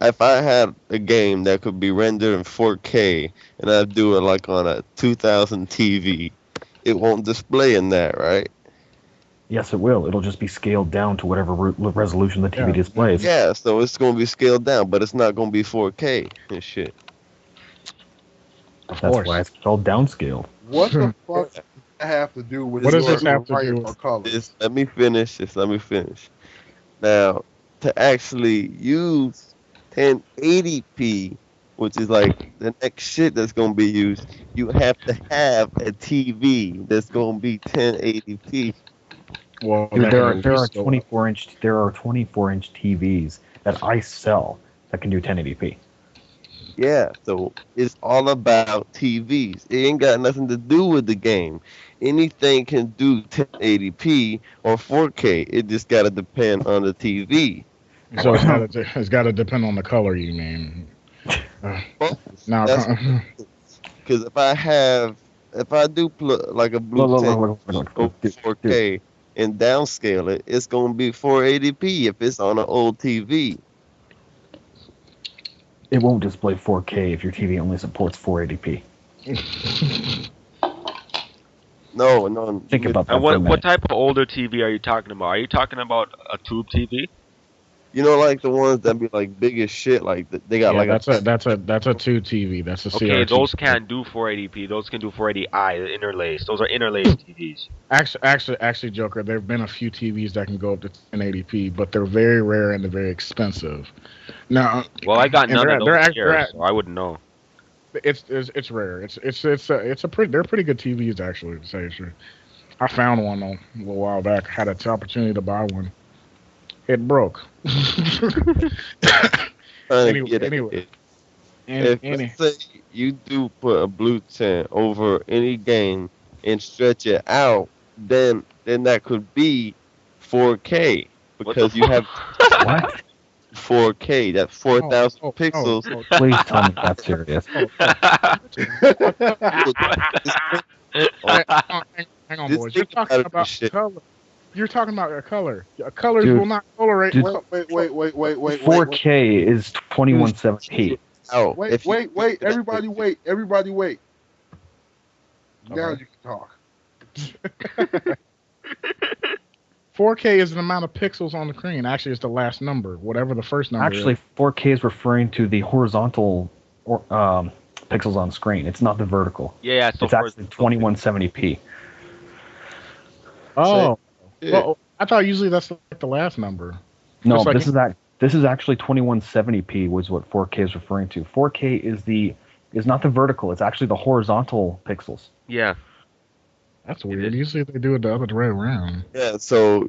if I had a game that could be rendered in 4K and I do it like on a 2000 TV, it won't display in that, right? Yes, it will. It'll just be scaled down to whatever resolution the TV Yeah, displays. Yeah, so it's gonna be scaled down, but it's not gonna be 4K and shit. of That's why course. it's called downscaled. What the Yeah. fuck does that have to do with What This does your this work. have to right do or with? colors? Just let me finish. Just let me finish. Now, to actually use 1080p, which is like the next shit that's gonna be used, you have to have a TV that's gonna be 1080p. Well, Dude, that can at least go up. there are 24-inch TVs that I sell that can do 1080p. Yeah, so it's all about TVs. It ain't got nothing to do with the game. Anything can do 1080p or 4K. It just gotta depend on the TV. So it's got to depend on the color. You mean? Uh, Both. now, That's because if I do like a blue tint over Dude, dude, 4K and downscale it, it's gonna be 480p if it's on an old TV. it won't display 4K if your TV only supports 480p. No, no. Think about that And for a what minute. type of older TV are you talking about? Are you talking about a tube TV? You know, like the ones that be like big as shit. Like they got yeah, like that's a two TV. That's a Okay, CRT. those can't do 480p. Those can do 480i, interlaced. Those are interlaced TVs. Actually, Joker, there have been a few TVs that can go up to 1080p, but they're very rare and they're very expensive. Now, Well, I got and none of those here, they're so I wouldn't know. it's rare. It's a pretty they're pretty good TVs actually to say the truth. I found one a little while back. Had an opportunity to buy one. It broke. trying to get anyway, it. If let's say you do put a blue tint over any game and stretch it out, then that could be 4K What the because you have What? 4K. That's 4,000 pixels. Please tell me that's serious. Hang on, Just boys. You're think talking about about this shit. color. You're talking about a color. Colors Dude, will not colorate. dude, Wait. 4K is 2170p. Out. If you- Everybody wait. Now Okay. you can talk. 4K is the amount of pixels on the screen. Actually, it's the last number, whatever the first number Actually, is. 4K is referring to the horizontal pixels on screen. It's not the vertical. Yeah, so It's actually 2170p. Oh, Yeah. well, I thought usually that's like the last number. No, Just like- this is actually 2170p was what 4K is referring to. 4K is not the vertical. It's actually the horizontal pixels. yeah. That's weird. Usually they do it the other way around. Yeah, so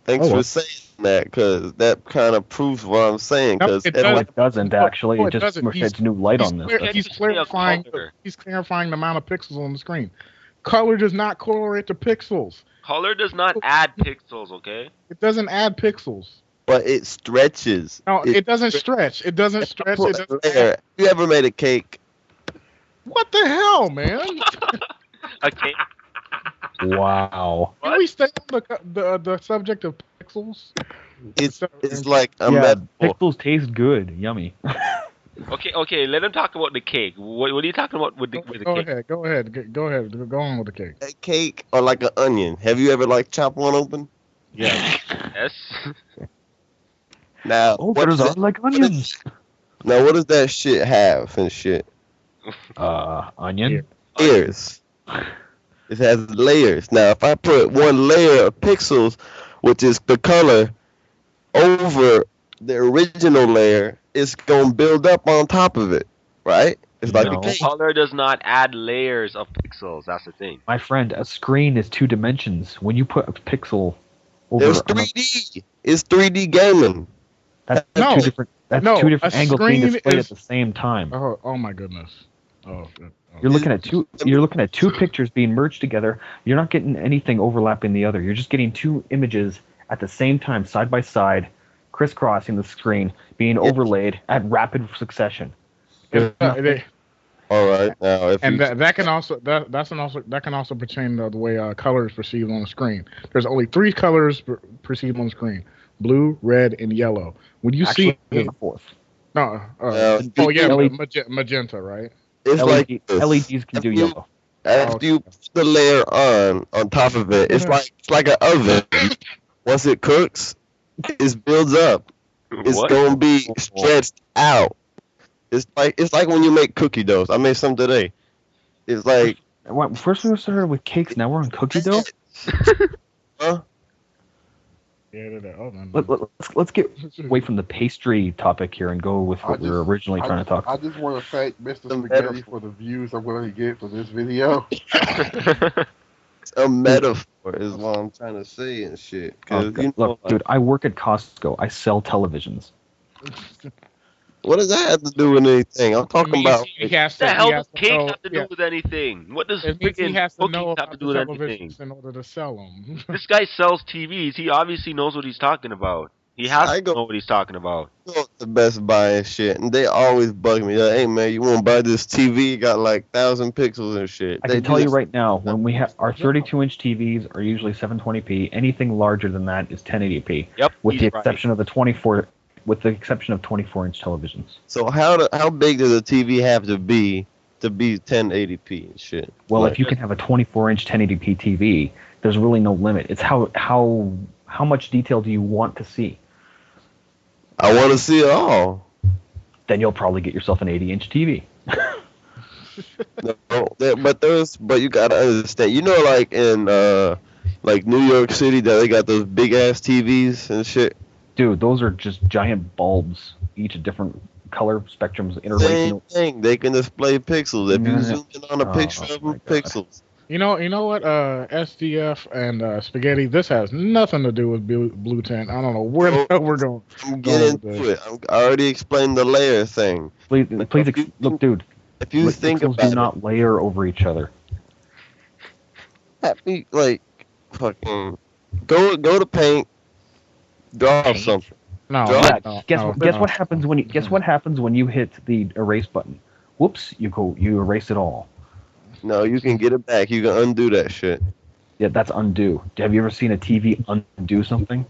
thanks Oh, well. for saying that because that kind of proves what I'm saying. No, Because it No, doesn't. it doesn't actually. No, it it just doesn't. sheds new light on this. He's Just say a clarifying. color. He's clarifying the amount of pixels on the screen. Color does not correlate to pixels. Color does not add pixels, okay? It doesn't add pixels. but it stretches. No, it doesn't stretch. It doesn't stretch. It doesn't add. You ever made a cake? What the hell, man? Okay. Wow. Can we stay on the subject of pixels? It's like a Yeah, metaphor. pixels taste good. Yummy. Okay, let him talk about the cake. What are you talking about with the cake? Go ahead. Go on with the cake. A cake or like an onion. Have you ever like chopped one open? Yeah. Yes. Now, Oh, what there's does like onions. now what does that shit have and shit? Onion. Layers. It has layers. Now, if I put one layer of pixels, which is the color, over the original layer, it's gonna build up on top of it, right? It's like No. a cake. Color does not add layers of pixels. That's the thing. My friend, a screen is 2 dimensions. When you put a pixel over, It's 3D. It's 3D gaming. that's No. two different. That's No, two different a angles being screen displayed is- at the same time. Oh my goodness. Oh. You're looking at two. You're looking at two pictures being merged together. You're not getting anything overlapping the other. You're just getting two images at the same time, side by side, crisscrossing the screen, being overlaid at rapid succession. There's nothing- All right. Now, if And you, that can also that can also pertain to the way color is perceived on the screen. There's only 3 colors perceived on the screen: blue, red, and yellow. When you Actually, see there's a fourth. No. Now, Oh yeah, LED, magenta, right? it's like this. LEDs can do After you, yellow. after you put the layer on top of it, it's like an oven. Once it cooks, it builds up. It's What? gonna be stretched out. It's like when you make cookie doughs. I made some today. It's like First we started with cakes, now we're on cookie dough. huh? Yeah, they're the oven. Let's get away from the pastry topic here and go with what we were originally trying to talk I about. just want to thank Mr. The Spaghetti metaphor. for the views I'm going to get for this video. It's a metaphor is what I'm trying to say and shit. Cause you know, Look, like, dude, I work at Costco. I sell televisions. what does that have to do with anything? I'm talking about. He has the to. hell He does has to cake know. have to do Yeah, with anything? What does it means he freaking has to cookies know have to about do the with anything? televisions in order to sell them. This guy sells TVs. He obviously knows what he's talking about. He has I to go know what he's talking about. to Best Buy and shit, and they always bug me. Like, hey man, you want to buy this TV? It got like 1,000 pixels and shit. I They can do tell you that. right now, when we have our 32-inch TVs are usually 720p. Anything larger than that is 1080p, Yep. with he's the right. exception of the 24-inch televisions. So how big does a TV have to be 1080p and shit? Well, Like, if you can have a 24-inch 1080p TV, there's really no limit. It's how much detail do you want to see? I want to see it all. Then you'll probably get yourself an 80-inch TV. But you gotta understand. You know, like in like New York City, that they got those big ass TVs and shit. Dude, those are just giant bulbs, each a different color spectrums Same interlacing. thing. They can display pixels. If you zoom in on a picture of my them, God. pixels. You know what? SDF and Spaghetti. This has nothing to do with blue tint. I don't know where the hell we're going. I'm Going getting with into it. I already explained the layer thing. Please, If look, dude. If you think Pixels about do not layer over each other. happy like fucking go to paint, draw something. No, Draw- Yeah, no, guess no, guess no. what happens when you hit the erase button? Whoops! You erase it all. No, you can get it back. You can undo that shit. Yeah, that's undo. Have you ever seen a TV undo something?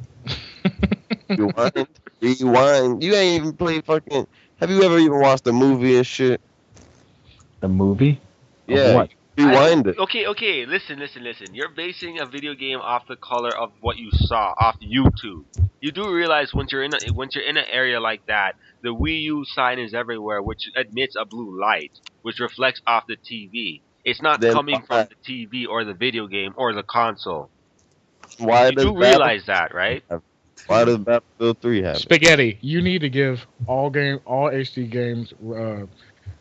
Rewind. You ain't even played fucking. Have you ever even watched a movie and shit? The movie? Of Yeah, what? rewind it. Okay. Listen. You're basing a video game off the color of what you saw off YouTube. You do realize once you're in an area like that, the Wii U sign is everywhere, which emits a blue light, which reflects off the TV. It's not Then coming from the TV or the video game or the console. Why You does do realize that, right? Why does Battlefield 3 have it? Spaghetti. You need to give all HD games.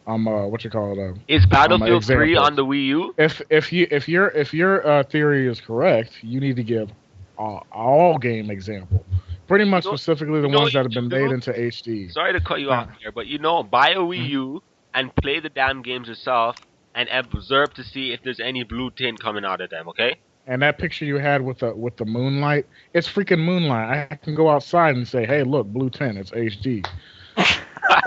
What you call it? Is Battlefield 3 examples. on the Wii U? If your theory is correct, you need to give all game example. Pretty much specifically the you know ones that what have been you made do? into HD. Sorry to cut you off here, but buy a Wii U and play the damn games yourself and observe to see if there's any blue tint coming out of them, okay? And that picture you had with the moonlight, it's freaking moonlight. I can go outside and say, "Hey, look, blue tint, it's HD."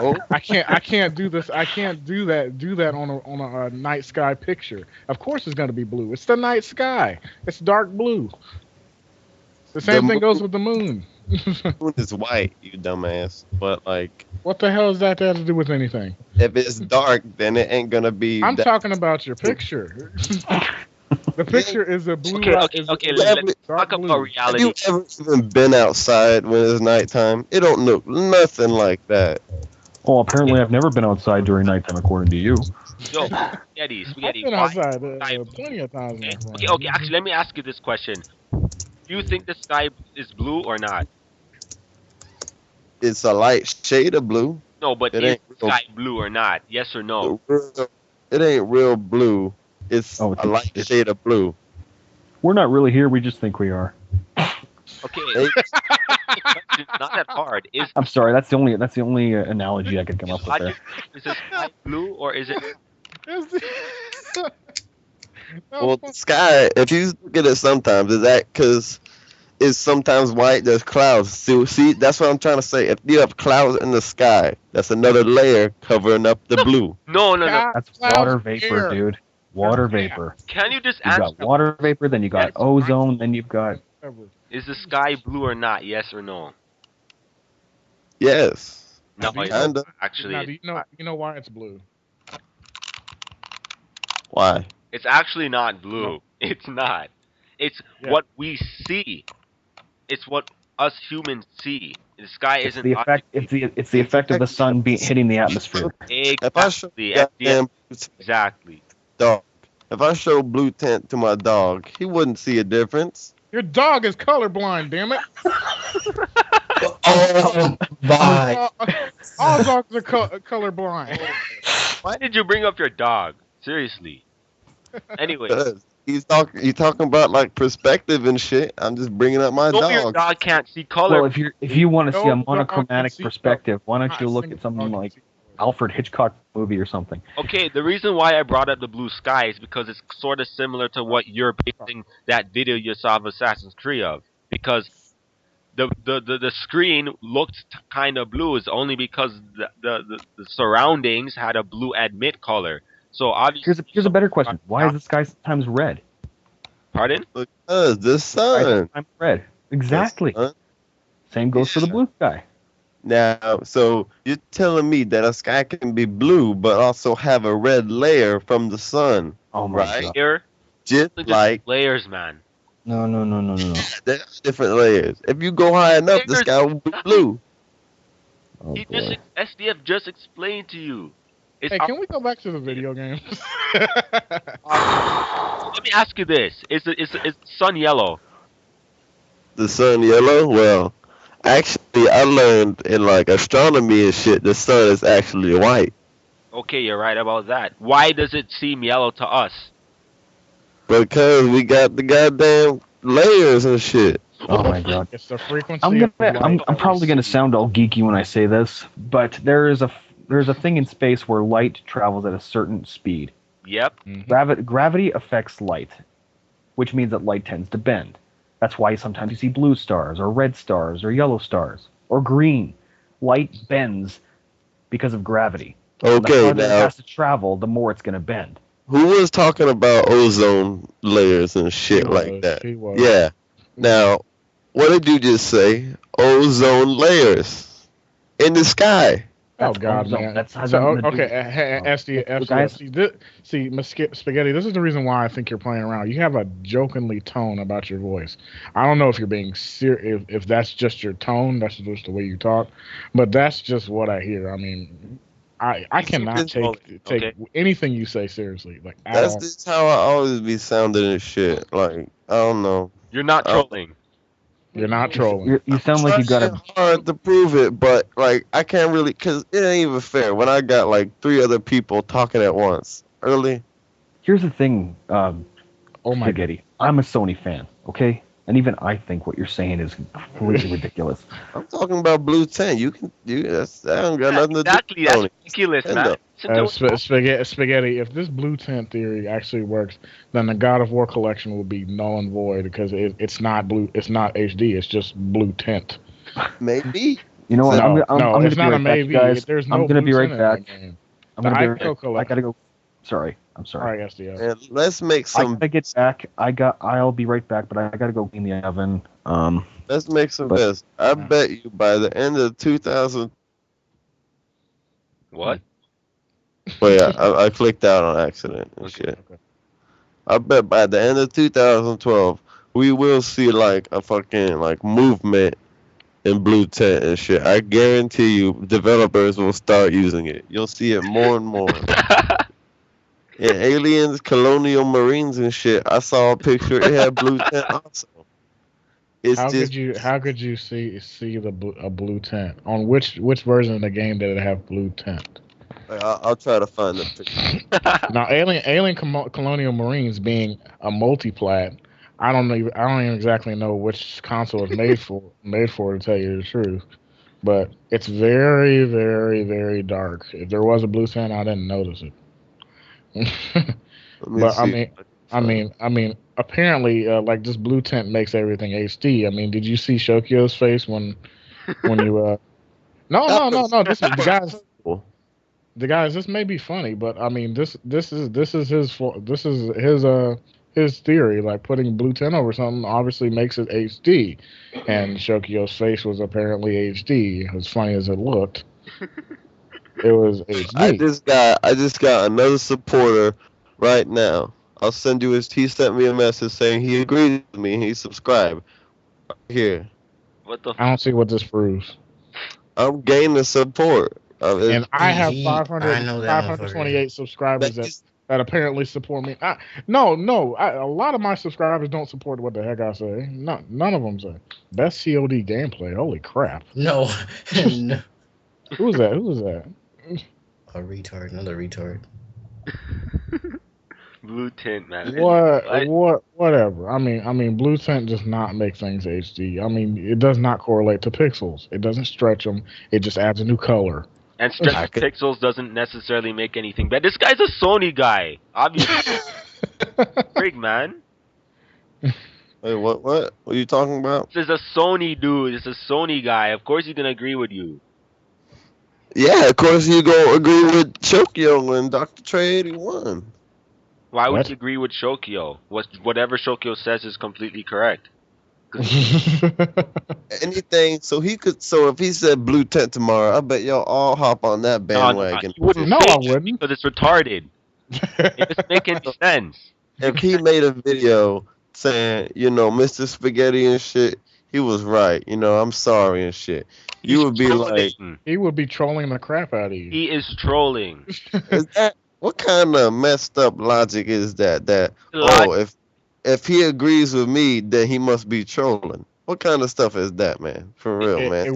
Oh, I can't do this. I can't do that on a night sky picture. Of course, it's gonna be blue. It's the night sky. It's dark blue. The same thing goes with the moon. the moon is white, you dumbass. But like, What the hell does that have to do with anything? if it's dark, then it ain't gonna be. I'm talking about your picture. The picture is a blue. Okay, let's talk about Have reality. you ever even been outside when it's nighttime? It don't look nothing like that. Oh, apparently I've never been outside during nighttime, according to you. Yo, I've Spaghetti, been why? outside plenty of times. my friend. Okay, actually, let me ask you this question. Do you think the sky is blue or not? It's a light shade of blue. No, but It is ain't the real. sky blue or not? Yes or no? It ain't real blue. It's Oh, a light shade of blue. We're not really here. We just think we are. Okay, Hey, it's not that hard. I'm sorry. That's the only analogy I could come up with there. Is the sky blue or is it? well, the sky. If you look at it sometimes, is that because it's sometimes white? There's clouds. See, that's what I'm trying to say. If you have clouds in the sky, that's another layer covering up the blue. No. That's water vapor, dude. Water vapor. Can you just You answer? got water vapor, then you got ozone, then you've got. Is the sky blue or not? Yes or no? Yes. No, Do you it's know? Kinda. actually Now, do you know why it's blue? Why? it's actually not No. blue. It's not. It's Yeah. what we see. It's what us humans see. The sky It's isn't the effect. It's the effect of the sun hitting the atmosphere. If I show exactly goddamn blue tint exactly. dog, if I show blue tint to my dog, he wouldn't see a difference. Your dog is colorblind. Damn it! Oh my! All dogs are colorblind. Why did you bring up your dog? Seriously. Anyway, You talking about like perspective and shit. I'm just bringing up my no, your dog. dog can't see color. Well, if you want to see a No dog can monochromatic see perspective, why don't Not you a look single at something dog can like see color. Alfred Hitchcock movie or something? Okay, the reason why I brought up the blue sky is because it's sort of similar to what you're basing that video you saw of Assassin's Creed of. Because the screen looked kind of blue is only because the surroundings had a blue admit color. So obviously, Here's a better question. Why is the sky sometimes red? pardon? Because the Why is it sun. sometimes red? Exactly. The sun. Same goes for the blue sky. Now, so you're telling me that a sky can be blue, but also have a red layer from the sun, Oh my right? god. Here, Just just like layers, man. No. there's different layers. If you go high enough, the Layers. sky will be blue. Oh He boy. just SDF just explained to you. It's Hey, can we go back to the video games? let me ask you this: is sun yellow? The sun yellow. Well, actually, I learned in like astronomy and shit, the sun is actually white Okay, you're right about that. Why does it seem yellow to us? because we got the goddamn layers and shit. Oh my god. It's the frequency. I'm of gonna light I'm that we probably gonna see. sound all geeky when I say this, but there's a thing in space where light travels at a certain speed. Yep. Gravity affects light, which means that light tends to bend. That's why sometimes you see blue stars or red stars or yellow stars or green. Light bends because of gravity. The Okay, farther it now has to travel, the more it's gonna bend. who was talking about ozone layers and He shit like was. that? He was. Yeah. Now, what did you just say? Ozone layers in the sky. Oh That's God, ozone. man. That's has So nothing to do okay, with- SDF. guys, See, Spaghetti. This is the reason why I think you're playing around. You have a jokingly tone about your voice. I don't know if you're being serious. If that's just your tone, that's just the way you talk. But that's just what I hear. I mean, I cannot take Okay. anything you say seriously, like at That's all. just how I always be sounding and shit. Like, I don't know. You're not trolling. You're not trolling. you sound like you got Trying a. hard to prove it, but like I can't really, cause it ain't even fair when I got like 3 other people talking at once. Early, Here's the thing, Oh my God. Spaghetti. I'm a Sony fan, okay? And even I think what you're saying is completely ridiculous. I'm talking about blue tint. That don't got nothing to Exactly. do with That's Sony. ridiculous, man. Nintendo. Listen to Spaghetti. If this blue tint theory actually works, then the God of War collection will be null and void because it's not blue. It's not HD. It's just blue tint. Maybe. You know what? No, I'm no, gonna it's be not right a back, maybe. guys. There's no I'm gonna be blue right tint in that back. game. I'm The gonna be Ico right back. I collection. gotta go. Sorry. I'm All sorry. right, SDF. And let's make I some. gotta get back. I'll be right back, but I gotta go clean the oven. Let's make some But- bets. I bet you by the end of 2000. what? Wait, I clicked out on accident and shit. Okay. I bet by the end of 2012, we will see like a fucking like movement in blue tint and shit. I guarantee you, developers will start using it. You'll see it more and more. Yeah, aliens, colonial marines and shit. I saw a picture. It had blue tint also. It's How just could you see a blue tint on which version of the game did it have blue tint? I'll try to find the picture. Now, colonial marines being a multiplat, I don't even exactly know which console it's made for to tell you the truth. But it's very, very, very dark. If there was a blue tint, I didn't notice it. Let me But see. I mean, apparently, like this blue tint makes everything HD. I mean, did you see Shokio's face when you? No. This is the guys. This may be funny, but I mean, this is his theory. Like putting blue tint over something obviously makes it HD, and Shokio's face was apparently HD. As funny as it looked. It was I HD. just got another supporter right now. I'll send you his. He sent me a message saying he agrees with me. He subscribed here. What the? I don't see what this proves. I'm gaining support. And I have I know that motherfucker. 528 subscribers It's, that apparently support me. No, a lot of my subscribers don't support what the heck I say. No, none of them say. Best COD gameplay. Holy crap. No, no. Who was that? Who was that? A retard, another retard. Blue tint, man. Whatever. I mean, blue tint does not make things HD. I mean, it does not correlate to pixels. It doesn't stretch them. It just adds a new color. And stretch pixels doesn't necessarily make anything bad. This guy's a Sony guy, obviously. Big man. wait, what? What are you talking about? This is a Sony dude. This is a Sony guy. Of course he's gonna agree with you. Yeah, of course you gonna agree with Chokyo and Dr. Trey 81. Why would What? you agree with Shokyo? Whatever Shokyo says is completely correct. Anything, so he could. So if he said blue tent tomorrow, I bet y'all all hop on that bandwagon. You wouldn't No, say I it wouldn't. because it's retarded. It doesn't make any sense. If he made a video saying, Mr. Spaghetti and shit, he was right. I'm sorry and shit. You He's would be like, trolling. He would be trolling the crap out of you. He is trolling. is that what kind of messed up logic is that? That if he agrees with me, then he must be trolling. What kind of stuff is that, man? For real, man.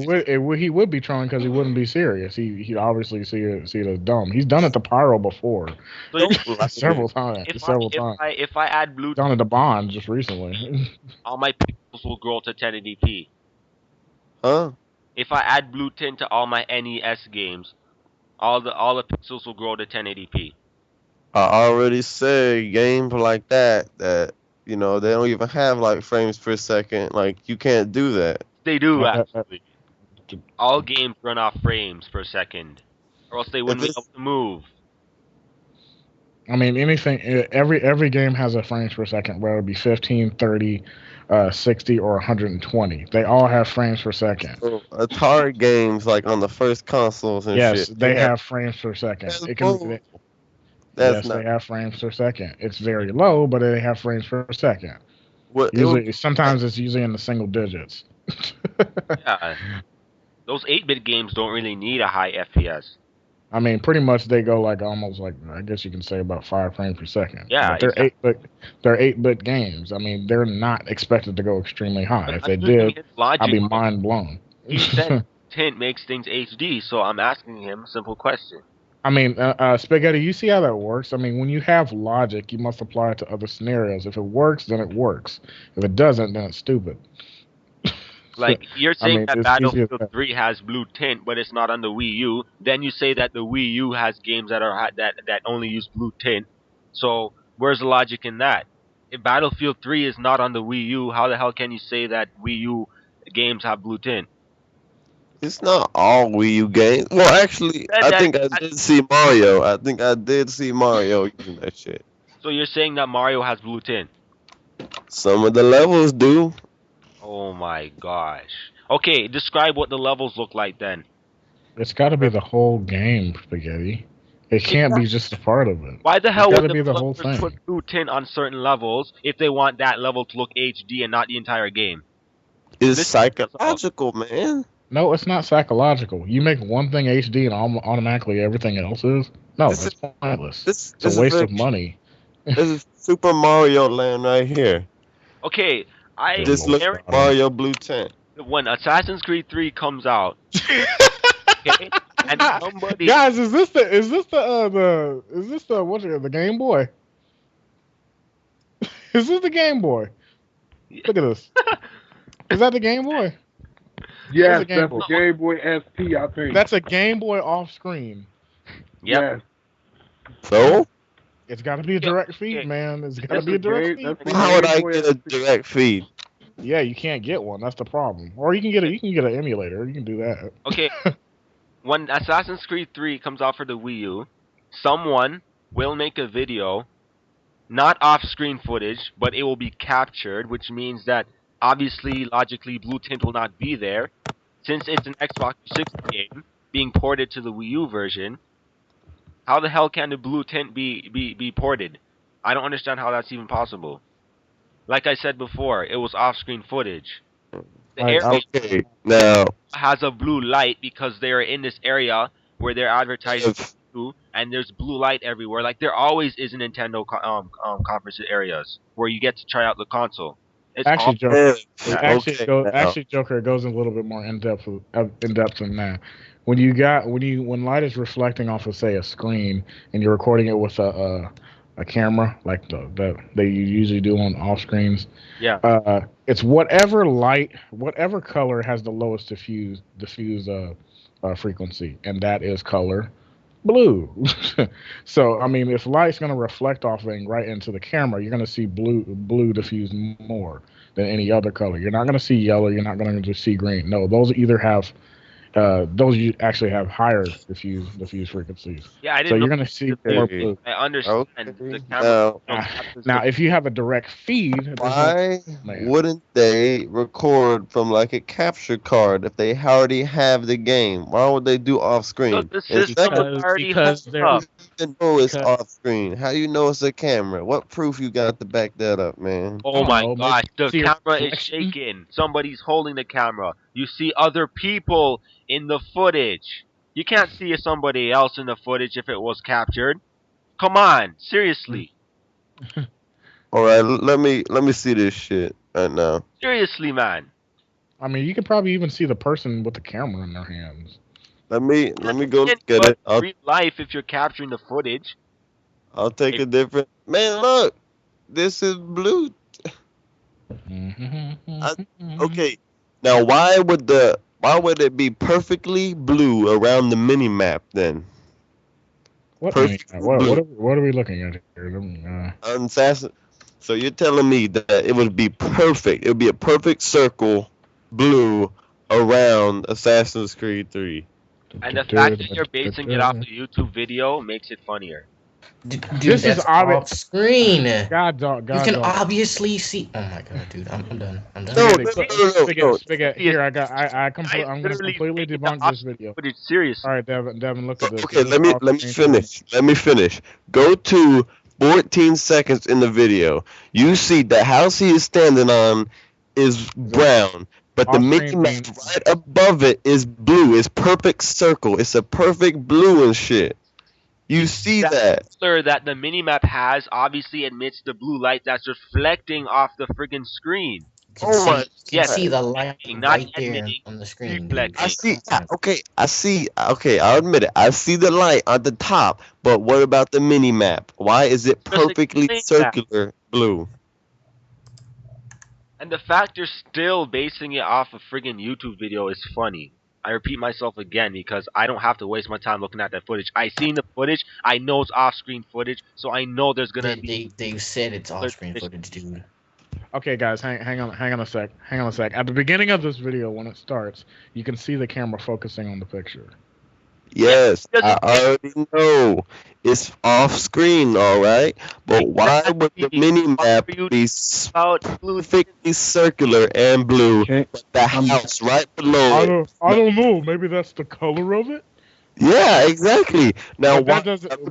He would be trolling because he wouldn't be serious. He'd obviously see it as dumb. He's done it to Pyro before, So several times. if I add blue Done it to Bond just recently. all my pixels will grow to 1080p. Huh? If I add blue tint to all my NES games, all the pixels will grow to 1080p. I already said games like that they don't even have like frames per second. Like you can't do that. They do actually. All games run off frames per second, or else they wouldn't be able to move. I mean, every game has a frames per second, whether it be 15, 30, 60, or 120. They all have frames per second. So Atari games like on the first consoles and Yes, shit. they have frames per second. That's It bull. can. That's Yes, not they have frames per second. It's very low, but they have frames per second. what Sometimes it's usually in the single digits. Yeah, those 8-bit games don't really need a high FPS. I mean, pretty much they go like almost like I guess you can say about 5 frames per second. Yeah, but they're 8-bit games. I mean, they're not expected to go extremely high. If they did, I'd be mind blown. He said tint makes things HD, so I'm asking him a simple question. I mean, Spaghetti, you see how that works? I mean, when you have logic, you must apply it to other scenarios. If it works, then it works. If it doesn't, then it's stupid. Like, you're saying that it's Battlefield easy as 3 has blue tint, but it's not on the Wii U. Then you say that the Wii U has games that only use blue tint. So, where's the logic in that? If Battlefield 3 is not on the Wii U, how the hell can you say that Wii U games have blue tint? It's not all Wii U games. Well, actually, I think I did see Mario. I think I did see Mario using that shit. So you're saying that Mario has blue tint? Some of the levels do. Oh my gosh. Okay, describe what the levels look like then. It's got to be the whole game, Spaghetti. It can't be just a part of it. Why the hell It's would gotta the be the whole developers thing. put blue tint on certain levels if they want that level to look HD and not the entire game? It's This- psychological, man. No, it's not psychological. You make one thing HD and automatically everything else is. No, This that's pointless. This It's a waste of money. This is Super Mario Land right here. Okay, I Just look guarantee at Mario Blue Tent. when Assassin's Creed 3 comes out, okay, and somebody Guys, is this the Game Boy? Is this the Game Boy? Look at this. Is that the Game Boy? Yes, Game that's Boy. the Game Boy SP, I think. That's a Game Boy off screen. Yep. Yes. So? It's got to be a direct feed, man. It's got to be a direct feed. that's How would I Game Boy get a SP. direct feed? Yeah, you can't get one. That's the problem. Or you can get an emulator. You can do that. Okay, when Assassin's Creed 3 comes out for the Wii U, someone will make a video, not off-screen footage, but it will be captured, which means that obviously, logically, blue tint will not be there, since it's an Xbox 360 game. being ported to the Wii U version, how the hell can the blue tint be ported? I don't understand how that's even possible. Like I said before, it was off-screen footage. The Like, area Okay, now has a blue light because they are in this area where they're advertising if to, and there's blue light everywhere. Like there always is in Nintendo conference areas where you get to try out the console. It's all actually, Joker. that. okay now Actually, Joker goes a little bit more in depth than that. When light is reflecting off of, say, a screen, and you're recording it with a camera like the they usually do on off screens. Yeah. It's whatever color has the lowest diffuse frequency, and that is color blue. So I mean, if light's going to reflect off thing right into the camera, you're going to see blue diffuse more than any other color. You're not going to see yellow. You're not going to just see green. No, those you actually have higher diffuse frequencies. Yeah, I So didn't know you're going to see more okay, blue. I understand okay the camera. Now, if you have a direct feed, there's no why man. wouldn't they record from like a capture card if they already have the game? Why would they do off screen? The And system second, is already because hooked they're up. you know it's because off screen. How you know it's a camera? What proof you got to back that up, man? I Oh don't my know, maybe gosh, the see a camera is reflection. shaking. Somebody's holding the camera. You see other people in the footage. You can't see somebody else in the footage if it was captured. Come on, seriously. All right, let me see this shit right now. Seriously, man. I mean, you could probably even see the person with the camera in their hands. Let me go look at But it. I'll real life, if you're capturing the footage, I'll take a different man. Look, this is blue. I, okay, now why would it be perfectly blue around the mini map then? What mini? Perfectly What blue. what are we looking at here? Assassin. So you're telling me that it would be perfect? It would be a perfect circle, blue, around Assassin's Creed 3. and the fact that you're basing it off a YouTube video makes it funnier. Dude, This is that's obvious. off screen. God dog. You God can dog. obviously see. Oh my god, dude, I'm done. I'm done. No, Spaghetti. Here, I'm gonna Literally completely taking the debunk this video. footage seriously. All right, Devin, look at this. Okay, This is let me finish. Let me finish. Go to 14 seconds in the video. You see the house he is standing on is brown, but the mini Off-screen map thing. right above it is blue. It's perfect circle. It's a perfect blue and shit. You see that? Color that the minimap has obviously emits the blue light that's reflecting off the friggin' screen. Oh my You can see the light Not right there emitting, on the screen, dude. I reflecting. see. Okay, I see. Okay, I'll admit it. I see the light on the top, but what about the mini map? Why is it Just perfectly explain that. circular blue? And the fact you're still basing it off a friggin' YouTube video is funny. I repeat myself again because I don't have to waste my time looking at that footage. I seen the footage. I know it's off-screen footage, so I know there's gonna be. They said it's off-screen footage, dude. Okay, guys, hang on a sec. At the beginning of this video, when it starts, you can see the camera focusing on the picture. Yes, Yeah, I already know it's off screen, all right. But why would the mini map be perfectly circular and blue, Okay. but the house right below it? I don't know. Maybe that's the color of it. Yeah, exactly. Now, But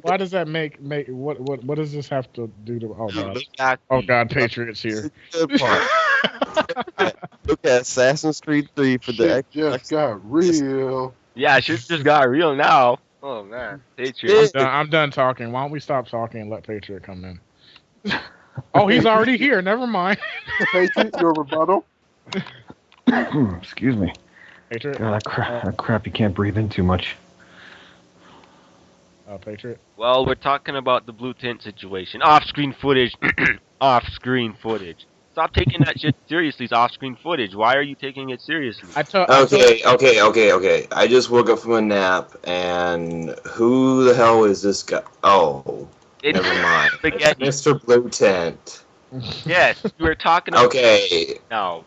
why does that make what does this have to do to? Oh God, Patriots here. Good part. Look at Assassin's Creed 3 for the Shit just got real. Yeah, shit just got real now. Oh man, Patriot. I'm done talking. Why don't we stop talking and let Patriot come in? Oh, he's already here. Never mind. Patriot, your rebuttal. Excuse me. Patriot. God, that crap you can't breathe in too much. Patriot. Well, we're talking about the blue tint situation. Off-screen footage. Off-screen footage. Stop taking that shit seriously. It's off-screen footage. Why are you taking it seriously? Okay. I just woke up from a nap, and who the hell is this guy? Oh, It's never mind. Spaghetti. Mr.BlueTint. Yes, you were talking about Okay. now.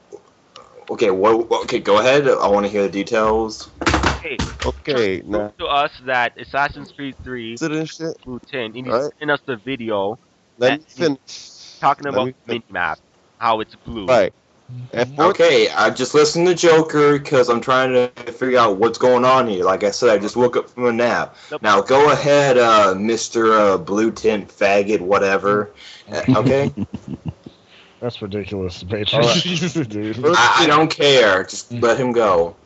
Okay. Okay, go ahead. I want to hear the details. Okay, now To us that Assassin's Creed 3 to this shit. Blue Tint, and he's Right. sending us the video Let and me he's finish. talking Let about me the finish. mini map, how it's blue. Right. At 14, Okay, I just listened to Joker because I'm trying to figure out what's going on here. Like I said, I just woke up from a nap. Nope. Now go ahead, Mr. Blue Tint Faggot, whatever. Okay? That's ridiculous, Alright. dude. I don't care. Just let him go.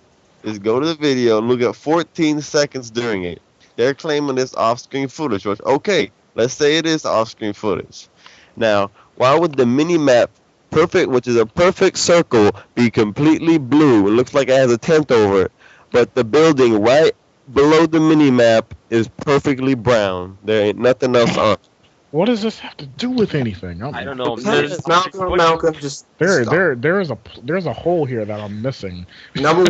is go to the video, look at 14 seconds during it. They're claiming it's off-screen footage. Which, okay, let's say it is off-screen footage. Now, why would the mini-map perfect, which is a perfect circle, be completely blue? It looks like it has a tent over it. But the building right below the mini-map is perfectly brown. There ain't nothing else on it. What does this have to do with anything? I don't know. Malcolm, just stop. There's a hole here that I'm missing. Number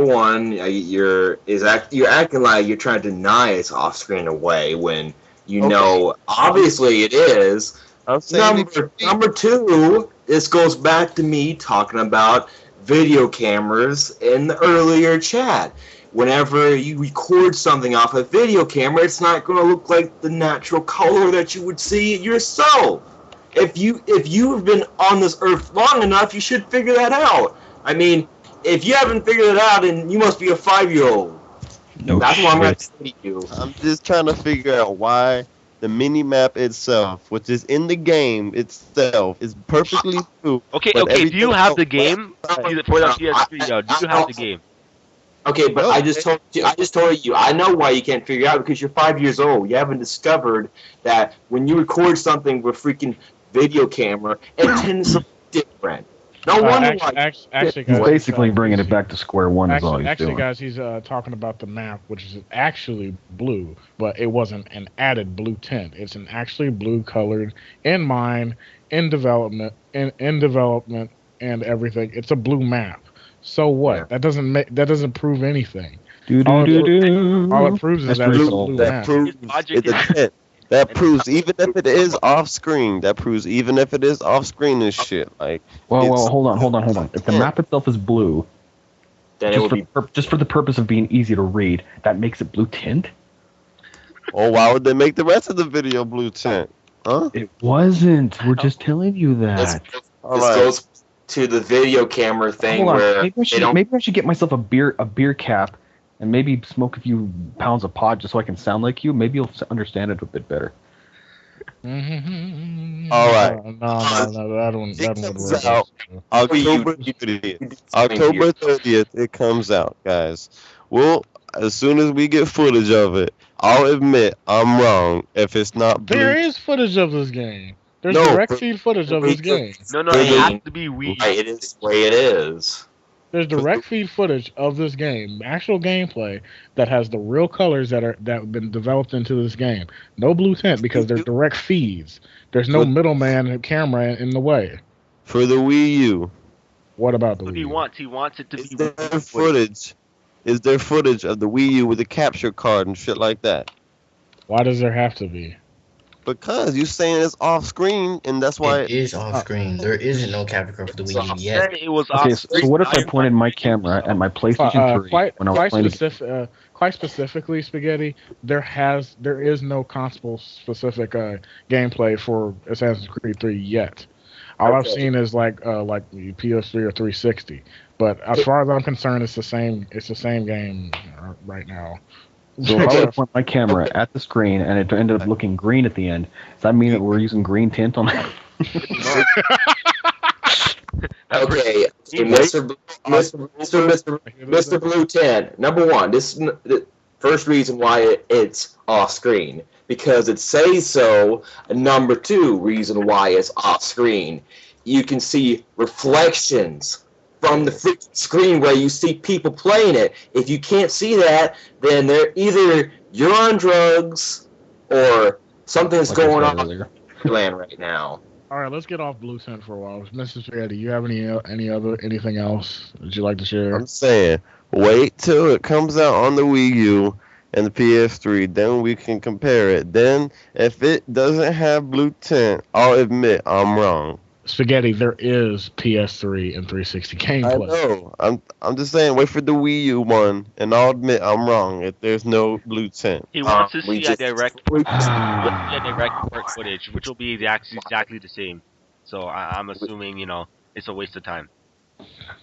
one, you're acting like you're trying to deny it's off screen away when you know obviously it is. I'm saying Number two, this goes back to me talking about video cameras in the earlier chat. Whenever you record something off a video camera, it's not going to look like the natural color that you would see yourself. If you've been on this earth long enough, you should figure that out. I mean, if you haven't figured it out, then you must be a 5-year-old. No That's what I'm going to shit. say to you. I'm just trying to figure out why the mini-map itself, which is in the game itself, is perfectly blue. Okay, but okay. Do everything you have else the game for the PS3? Yo, do you have the game? Okay, but No. I just told you. I know why you can't figure it out because you're 5 years old. You haven't discovered that when you record something with freaking video camera, it tends to be different. No wonder why. Actually, He's guys, basically bringing it back to square one. Is all he's actually, doing. guys, he's talking about the map, which is actually blue, but it wasn't an added blue tint. It's an actually blue colored in mine, in development, and everything. It's a blue map. So what? Yeah. That doesn't prove anything. Do. All it proves is That's that it's a pretty blue that map. proves Logic it's a is- tent. That proves even if it is off screen. That proves even if it is off screen and shit. Like, Well, it's- hold on. If the map itself is blue, Then it just would for, be. just for the purpose of being easy to read, that makes it blue tint? oh, why would they make the rest of the video blue tint? Huh? It wasn't. We're just telling you This, that. All this right. goes to the video camera thing Hold on. where Maybe I should get myself a beer cap, and maybe smoke a few pounds of pot just so I can sound like you. Maybe you'll understand it a bit better. All right. No, that one would comes work. out. October You- 30th. October 30th, it comes out, guys. Well, as soon as we get footage of it, I'll admit I'm wrong if it's not blue. There is footage of this game. There's No, direct but- feed footage of this game. No, it has to be Wii. Right, it is the way it is. There's direct feed footage of this game, actual gameplay that has the real colors that have been developed into this game. No blue tint because they're direct feeds. There's no middleman camera in the way. For the Wii U, What about the What Wii he U? wants. He wants it to is be. there footage? Is there footage of the Wii U with a capture card and shit like that? Why does there have to be? Because you saying it's off screen, and that's why. It is off screen. There isn't no capture card for the Wii U yet. It was Okay, off. so what if I pointed my camera at my PlayStation 3 when I was playing the Quite specifically, Spaghetti, there is no console specific gameplay for Assassin's Creed 3 yet. All I've seen is like PS3 or 360. But as far as I'm concerned, it's the same game right now. So if I would point my camera at the screen and it ended up looking green at the end, does that mean that we're using green tint on it? Okay, Mr. Blue 10. Number one, this is the first reason why it's off screen because it says so. Number two reason why it's off screen, you can see reflections from the freaking screen where you see people playing it. If you can't see that, then they're either you're on drugs or something's Like I going said on earlier. in land right now. All right, let's get off blue tint for a while. Mr. Spaghetti, you have anything else that you'd like to share? I'm saying, wait till it comes out on the Wii U and the PS3, then we can compare it. Then, if it doesn't have blue tint, I'll admit I'm wrong. Spaghetti, there is PS3 and 360 I gameplay. know. I'm just saying, wait for the Wii U one, and I'll admit I'm wrong if there's no blue tint. He wants to we see just- a direct footage, which will be exactly the same. So I'm assuming, it's a waste of time.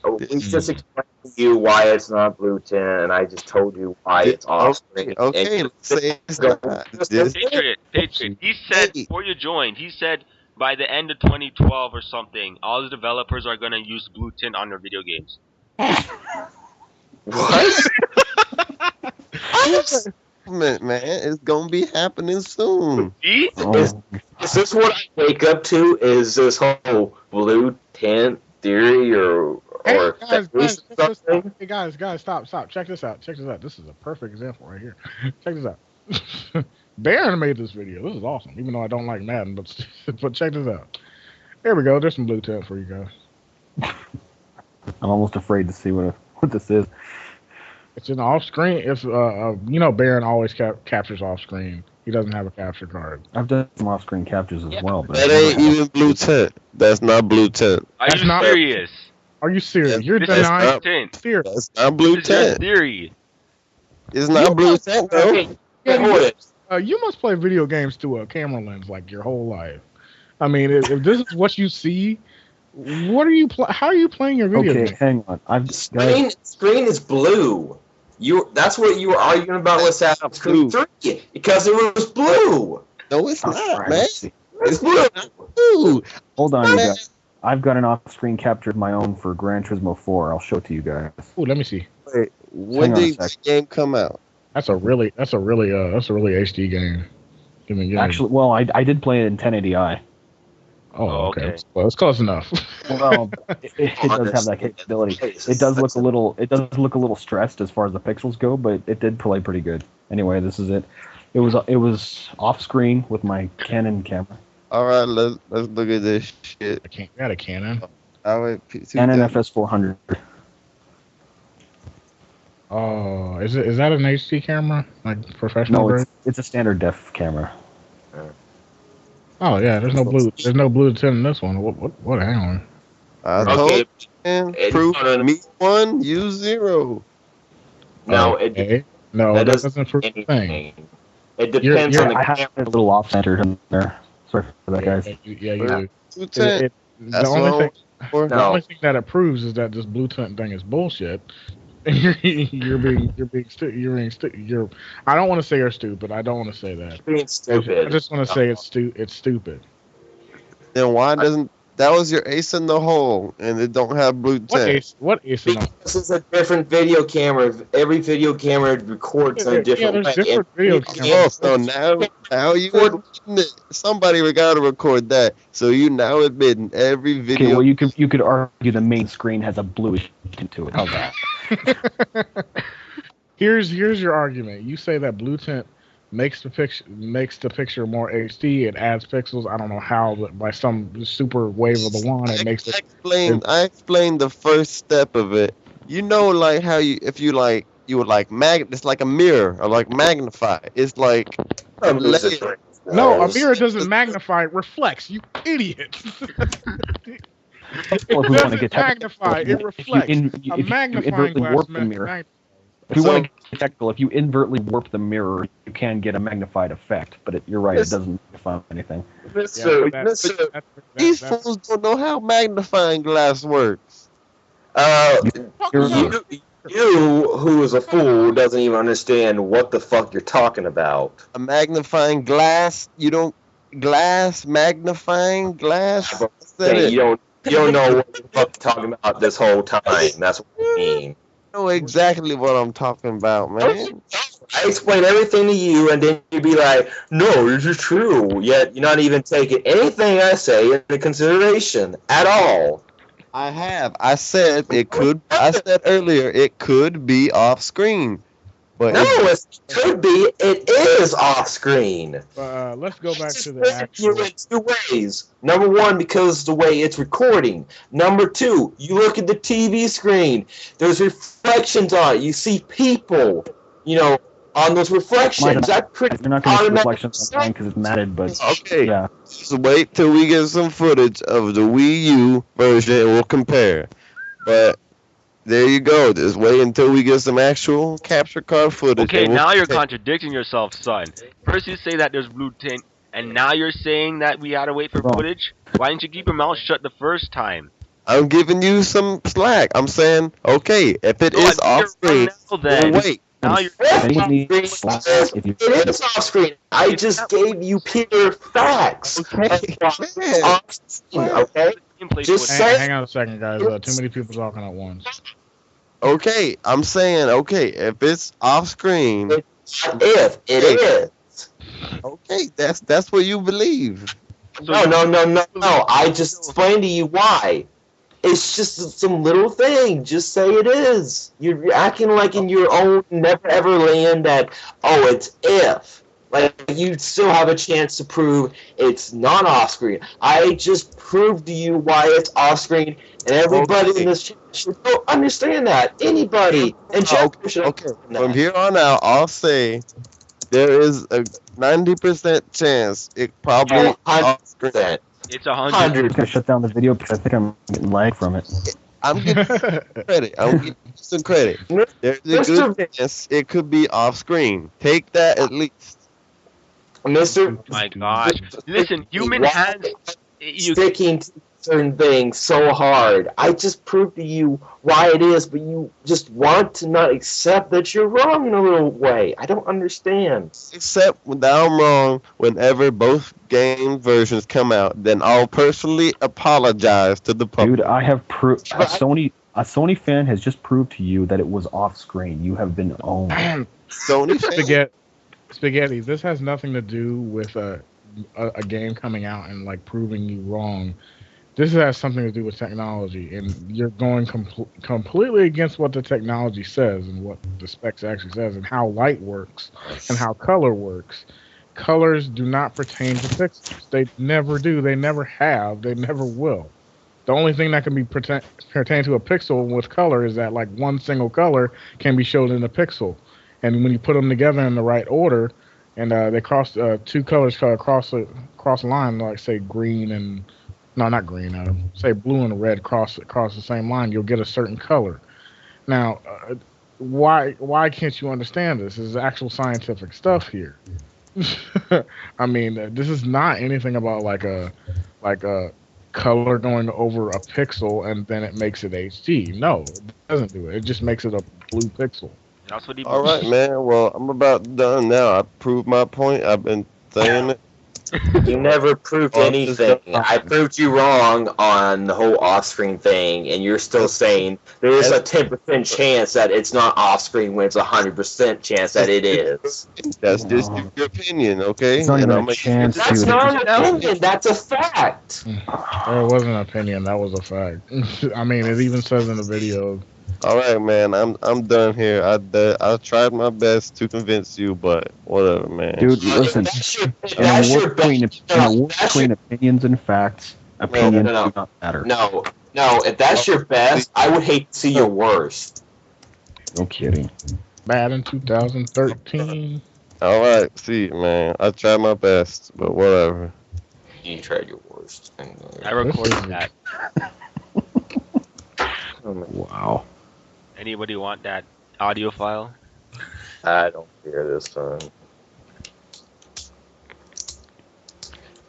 We just explained to you why it's not blue tint, and I just told you why it's off screen. Okay, let's say it's not. Just Patriot. He said, before you joined, he said by the end of 2012 or something, all the developers are going to use blue tint on their video games. What? man, it's gonna be happening soon. See? Is this what I wake up to? Is this whole blue tint theory or something? Hey guys, stop. Check this out. This is a perfect example right here. Check this out. Baron made this video. This is awesome. Even though I don't like Madden, but check this out. There we go. There's some blue tint for you guys. I'm almost afraid to see what this is. It's an off screen. It's Baron always captures off screen. He doesn't have a capture card. I've done some off-screen captures as well. But that ain't even blue tint. That's not blue tint. Are you serious? Are you serious? You're This denying tint. theory. That's not blue This is tint. theory. It's not blue tint, though. You must play video games through a camera lens like your whole life. I mean, if this is what you see, what are you? How are you playing your video game? Okay, hang on. Screen is blue. That's what you were arguing about with Assassin's Creed 3 because it was blue. No, it's not, man. It's blue. Hold on, you guys. I've got an off-screen capture of my own for Gran Turismo 4. I'll show it to you guys. Oh, let me see. Wait, when did the game come out? That's a really HD game. Actually, well, I did play it in 1080i. Oh, okay. Well, it's close enough. Well, it does have that capability. It does look a little stressed as far as the pixels go, but it did play pretty good. Anyway, this is it. It was off screen with my Canon camera. All right, let's look at this shit. You got a Canon? Canon FS400. Oh, is that an HD camera, like professional? No, it's a standard def camera. Oh yeah, there's no blue tint in this one. What hang on? I told you, man, proof me 1, you 0. No, that doesn't prove anything. It depends on the I have a little off centered in there. Sorry for that, guys. Yeah, you do. The only thing that it proves is that this blue tint thing is bullshit. You're being I don't want to say you're stupid. I don't want to say that. You're being stupid. I just want to say it's stupid. Then why doesn't that was your ace in the hole and it don't have blue tint? What ace in the hole? This is a different video camera. Every video camera records in a different way. Different video cameras. So now you admitting it. Somebody got to record that. So you now admitting every video. Okay, well you could argue the main screen has a bluish tint to it. How's that? Here's your argument. You say that blue tint makes the picture more HD. It adds pixels. I don't know how, but by some super wave of the wand, it makes it. I explained the first step of it. You know, like how you would it's like a mirror or like magnify. It's like no, a mirror doesn't magnify. It reflects. You idiot. It doesn't magnify. It reflects. A magnifying glass magnifies. If you want to get technical, if you invertly warp the mirror, you can get a magnified effect. But you're right, it doesn't magnify anything. These fools don't know how magnifying glass works. You, who is a fool, doesn't even understand what the fuck you're talking about. A magnifying glass? You don't magnifying glass? You don't know what the fuck you're talking about this whole time. That's what you mean. I know exactly what I'm talking about, man. I explain everything to you, and then you'd be like, no, this is true. Yet you're not even taking anything I say into consideration at all. I have. I said earlier it could be off screen. But no, it could be. It is off screen. Let's go back to the actual. In two ways. Number one, because the way it's recording. Number two, you look at the TV screen. There's reflections on it. You see people, on those reflections. You're not going to see reflections on mine because it's matted, but okay. Yeah. Just wait till we get some footage of the Wii U version and we'll compare. But there you go. Just wait until we get some actual capture card footage. Okay, now you're contradicting yourself, son. First you say that there's blue tint, and now you're saying that we gotta wait for footage? Why didn't you keep your mouth shut the first time? I'm giving you some slack. I'm saying, okay, if it No, is I off mean you're wrong screen, now. well, Then wait. now you're Anyone needs slack if you. It is off screen. I just gave you pure facts. Okay, man. Off screen, okay? gameplay Just footage. say Hang on a second, guys. Too many people talking at once. Okay, I'm saying, okay, if it's off screen, if it is. okay, that's what you believe. No. I just explained to you why. It's just some little thing. Just say it is. You're acting like in your own never ever land that, oh, it's if. Like, you still have a chance to prove it's not off screen. I just proved to you why it's off screen, and everybody in this chat should understand that. Anybody. And Jeff should Okay, understand from that. here on out, I'll say there is a 90% chance it probably off screen. 100%. It's 100. I'm just gonna shut down the video because I think I'm getting lag from it. I'm giving you credit. I'm giving you some credit. There's a good chance it could be off screen. Take that at least. Mr. My gosh. Listen, human hands. You Sticking to certain things so hard. I just proved to you why it is, but you just want to not accept that you're wrong in a little way. I don't understand. Except when I'm wrong whenever both game versions come out, then I'll personally apologize to the public. Dude, I have proved a Sony fan has just proved to you that it was off screen. You have been owned. Sony fan. Spaghetti, this has nothing to do with a game coming out and like proving you wrong. This has something to do with technology, and you're going completely against what the technology says and what the specs actually says, and how light works and how color works. Colors do not pertain to pixels. They never do. They never have. They never will. The only thing that can be pertain to a pixel with color is that like one single color can be shown in a pixel. And when you put them together in the right order, and they cross two colors cross a line, like say green and not green, say blue and red cross the same line, you'll get a certain color. Now, why can't you understand this? This is actual scientific stuff here. I mean, this is not anything about like a color going over a pixel and then it makes it HD. No, it doesn't do it. It just makes it a blue pixel. That's what he. All right, man. Well, I'm about done now. I proved my point. I've been saying it. You never proved anything. I proved you wrong on the whole off-screen thing, and you're still saying there's a 10% chance that it's not off-screen when it's 100% chance that it is. That's just your opinion, okay? It's not even a chance. That's not an opinion. That's a fact. It wasn't an opinion. That was a fact. I mean, it even says in the video. All right, man. I'm done here. I tried my best to convince you, but whatever, man. Dude, listen. In a war between opinions and facts, opinions do not matter. No. If that's your best, I would hate to see your worst. No kidding. Bad in 2013. All right, see, man. I tried my best, but whatever. You tried your worst. I recorded that. Wow. Anybody want that audio file? I don't care this time.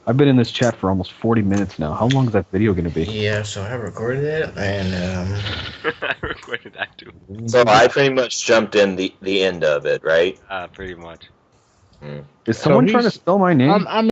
I've been in this chat for almost 40 minutes now. How long is that video going to be? Yeah, so I recorded it, and I recorded that too. So I pretty much jumped in the end of it, right? Pretty much. Is someone trying to spell my name?